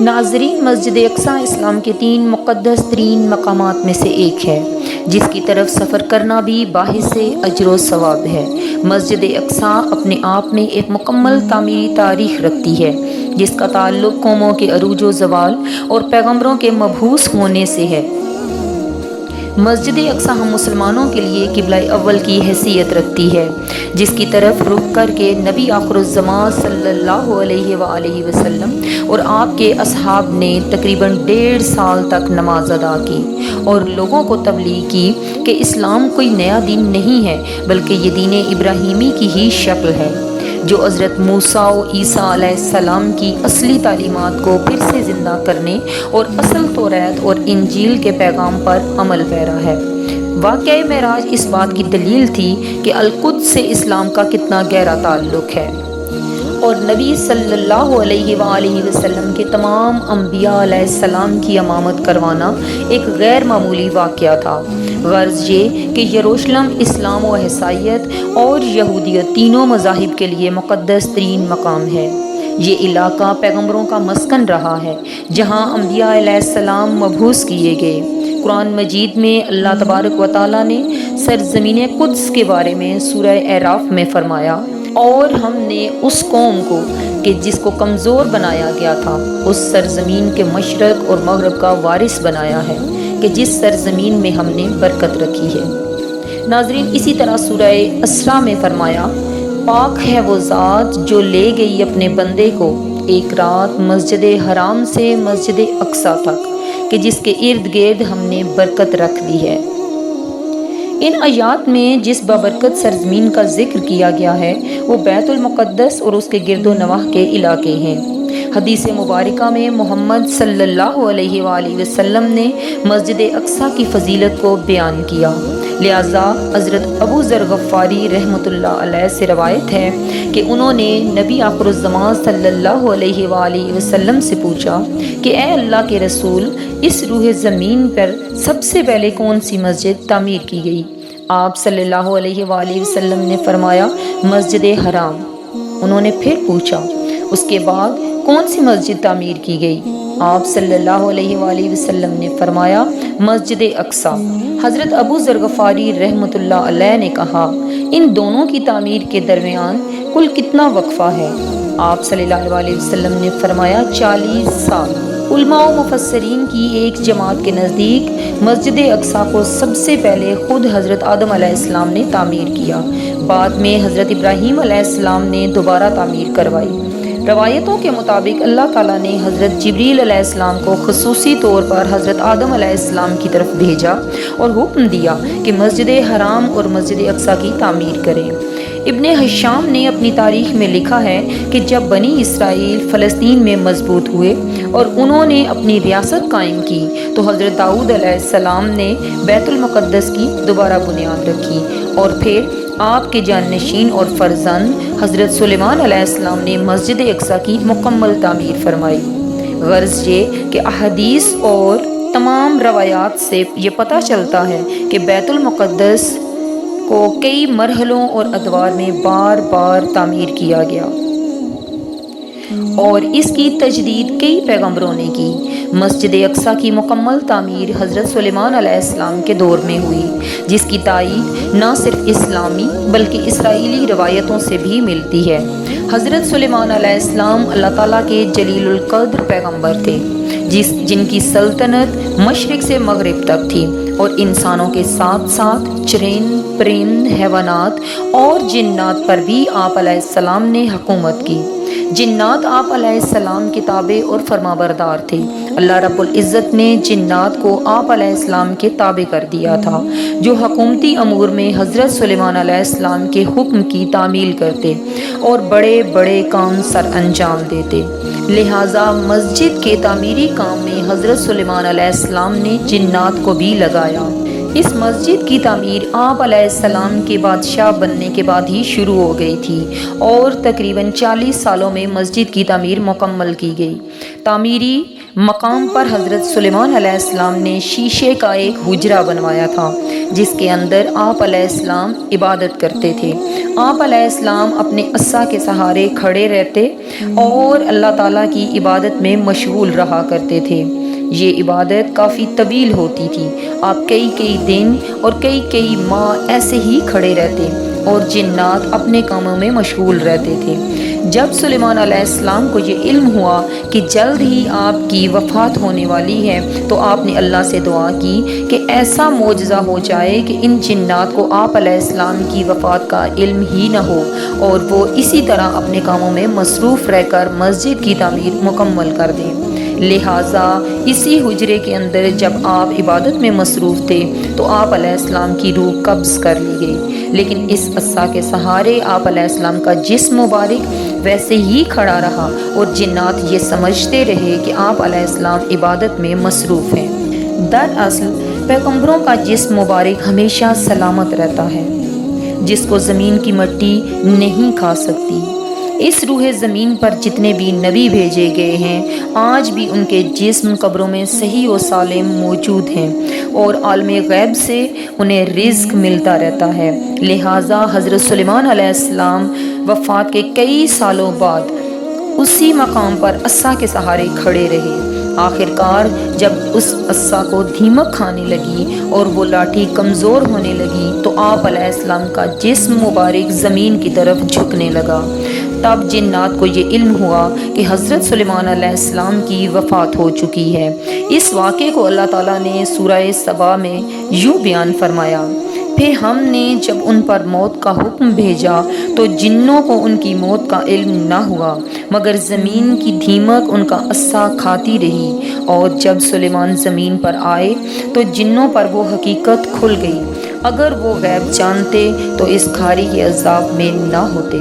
ناظرین، مسجد اقصیٰ اسلام کے 3 مقدس ترین مقامات میں سے ایک ہے جس کی طرف سفر کرنا بھی باعث اجر و ثواب ہے۔ مسجد اقصیٰ اپنے آپ میں ایک مکمل تعمیری تاریخ رکھتی ہے جس کا تعلق قوموں کے عروج و زوال اور پیغمبروں کے مبعوث ہونے سے ہے۔ مسجد اقصیٰ ہم مسلمانوں کے لیے قبلہ اول کی حیثیت رکھتی ہے جس کی طرف رخ کر کے نبی آخر الزمان صلی اللہ علیہ وآلہ وسلم اور آپ کے اصحاب نے تقریباً 1.5 سال تک نماز ادا کی اور لوگوں کو تبلیغ کی کہ اسلام کوئی نیا دین نہیں ہے بلکہ یہ دین ابراہیمی کی ہی شکل ہے جو حضرت موسیٰ و عیسیٰ علیہ السلام کی اصلی تعلیمات کو پھر سے زندہ کرنے اور اصل توریت اور انجیل کے پیغام پر عمل پیرا ہے۔ واقعہ معراج اس بات کی دلیل تھی کہ القدس سے اسلام کا کتنا گہرا تعلق ہے اور نبی صلی اللہ علیہ وآلہ وسلم کے تمام انبیاء علیہ السلام کی امامت کروانا ایک غیر معمولی واقعہ تھا۔ غرض یہ کہ یروشلم اسلام و عیسائیت اور یہودیت تینوں مذاہب کے لیے مقدس ترین مقام ہے۔ یہ علاقہ پیغمبروں کا مسکن رہا ہے جہاں انبیاء علیہ السلام مبعوث کیے گئے۔ قرآن مجید میں اللہ تبارک و تعالیٰ نے سرزمین قدس کے بارے میں سورہ اعراف میں فرمایا، اور ہم نے اس قوم کو کہ جس کو کمزور بنایا گیا تھا اس سرزمین کے مشرق اور مغرب کا وارث بنایا ہے کہ جس سرزمین میں ہم نے برکت رکھی ہے۔ ناظرین، اسی طرح سورہ اسراء میں فرمایا، پاک ہے وہ ذات جو لے گئی اپنے بندے کو ایک رات مسجد حرام سے مسجد اقصیٰ تک کہ جس کے ارد گرد ہم نے برکت رکھ دی ہے۔ ان آیات میں جس بابرکت سرزمین کا ذکر کیا گیا ہے وہ بیت المقدس اور اس کے گرد و نواح کے علاقے ہیں۔ حدیث مبارکہ میں محمد صلی اللہ علیہ وآلہ وسلم نے مسجد اقصیٰ کی فضیلت کو بیان کیا، لہٰذا حضرت ابو ذر غفاری رحمۃ اللہ علیہ سے روایت ہے کہ انہوں نے نبی آخر الزمان صلی اللہ علیہ وآلہ وسلم سے پوچھا کہ اے اللہ کے رسول، اس روح زمین پر سب سے پہلے کون سی مسجد تعمیر کی گئی؟ آپ صلی اللہ علیہ وآلہ وسلم نے فرمایا، مسجد حرام۔ انہوں نے پھر پوچھا، اس کے بعد کون سی مسجد تعمیر کی گئی؟ آپ صلی اللہ علیہ وآلہ وسلم نے فرمایا، مسجد اقصیٰ۔ حضرت ابو ذر غفاری رحمۃ اللہ علیہ نے کہا، ان دونوں کی تعمیر کے درمیان کل کتنا وقفہ ہے؟ آپ صلی اللہ علیہ وسلم نے فرمایا، 40 سال۔ علماء و مفسرین کی ایک جماعت کے نزدیک مسجد اقصیٰ کو سب سے پہلے خود حضرت آدم علیہ السلام نے تعمیر کیا، بعد میں حضرت ابراہیم علیہ السلام نے دوبارہ تعمیر کروائی۔ روایتوں کے مطابق اللہ تعالیٰ نے حضرت جبریل علیہ السلام کو خصوصی طور پر حضرت آدم علیہ السلام کی طرف بھیجا اور حکم دیا کہ مسجد حرام اور مسجد اقصیٰ کی تعمیر کریں۔ ابن ہشام نے اپنی تاریخ میں لکھا ہے کہ جب بنی اسرائیل فلسطین میں مضبوط ہوئے اور انہوں نے اپنی ریاست قائم کی تو حضرت داؤد علیہ السلام نے بیت المقدس کی دوبارہ بنیاد رکھی، اور پھر آپ کے جانشین اور فرزند حضرت سلیمان علیہ السلام نے مسجد اقصیٰ کی مکمل تعمیر فرمائی۔ غرض یہ کہ احادیث اور تمام روایات سے یہ پتہ چلتا ہے کہ بیت المقدس کو کئی مرحلوں اور ادوار میں بار بار تعمیر کیا گیا اور اس کی تجدید کئی پیغمبروں نے کی۔ مسجد اقصیٰ کی مکمل تعمیر حضرت سلیمان علیہ السلام کے دور میں ہوئی، جس کی تائید نہ صرف اسلامی بلکہ اسرائیلی روایتوں سے بھی ملتی ہے۔ حضرت سلیمان علیہ السلام اللہ تعالیٰ کے جلیل القدر پیغمبر تھے جن کی سلطنت مشرق سے مغرب تک تھی، اور انسانوں کے ساتھ ساتھ چرند، پرند، حیوانات اور جنات پر بھی آپ علیہ السلام نے حکومت کی۔ جنات آپ علیہ السلام کے تابع اور فرما بردار تھے۔ اللہ رب العزت نے جنات کو آپ علیہ السلام کے تابع کر دیا تھا، جو حکومتی امور میں حضرت سلیمان علیہ السلام کے حکم کی تعمیل کرتے اور بڑے بڑے کام سر انجام دیتے۔ لہٰذا مسجد کے تعمیری کام میں حضرت سلیمان علیہ السلام نے جنات کو بھی لگایا۔ اس مسجد کی تعمیر آپ علیہ السلام کے بادشاہ بننے کے بعد ہی شروع ہو گئی تھی اور تقریباً 40 سالوں میں مسجد کی تعمیر مکمل کی گئی۔ تعمیری مقام پر حضرت سلیمان علیہ السلام نے شیشے کا ایک حجرہ بنوایا تھا جس کے اندر آپ علیہ السلام عبادت کرتے تھے۔ آپ علیہ السلام اپنے عصا کے سہارے کھڑے رہتے اور اللہ تعالیٰ کی عبادت میں مشغول رہا کرتے تھے۔ یہ عبادت کافی طویل ہوتی تھی۔ آپ کئی دن اور کئی ماہ ایسے ہی کھڑے رہتے اور جنات اپنے کاموں میں مشغول رہتے تھے۔ جب سلیمان علیہ السلام کو یہ علم ہوا کہ جلد ہی آپ کی وفات ہونے والی ہے تو آپ نے اللہ سے دعا کی کہ ایسا معجزہ ہو جائے کہ ان جنات کو آپ علیہ السلام کی وفات کا علم ہی نہ ہو اور وہ اسی طرح اپنے کاموں میں مصروف رہ کر مسجد کی تعمیر مکمل کر دیں۔ لہٰذا اسی حجرے کے اندر جب آپ عبادت میں مصروف تھے تو آپ علیہ السلام کی روح قبض کر لی گئی، لیکن اس عصا کے سہارے آپ علیہ السلام کا جسم مبارک ویسے ہی کھڑا رہا اور جنات یہ سمجھتے رہے کہ آپ علیہ السلام عبادت میں مصروف ہیں۔ دراصل پیغمبروں کا جسم مبارک ہمیشہ سلامت رہتا ہے جس کو زمین کی مٹی نہیں کھا سکتی۔ اس روح زمین پر جتنے بھی نبی بھیجے گئے ہیں آج بھی ان کے جسم قبروں میں صحیح و سالم موجود ہیں اور عالم غیب سے انہیں رزق ملتا رہتا ہے۔ لہٰذا حضرت سلیمان علیہ السلام وفات کے کئی سالوں بعد اسی مقام پر عصا کے سہارے کھڑے رہے۔ آخرکار جب اس عصا کو دھیمک کھانے لگی اور وہ لاٹھی کمزور ہونے لگی تو آپ علیہ السلام کا جسم مبارک زمین کی طرف جھکنے لگا۔ تب جنات کو یہ علم ہوا کہ حضرت سلیمان علیہ السلام کی وفات ہو چکی ہے۔ اس واقعے کو اللہ تعالیٰ نے سورہ سبا میں یوں بیان فرمایا: پھر ہم نے جب ان پر موت کا حکم بھیجا تو جنوں کو ان کی موت کا علم نہ ہوا مگر زمین کی دھیمک ان کا عصا کھاتی رہی، اور جب سلیمان زمین پر آئے تو جنوں پر وہ حقیقت کھل گئی۔ اگر وہ غیب جانتے تو اس کھاری کے عذاب میں نہ ہوتے۔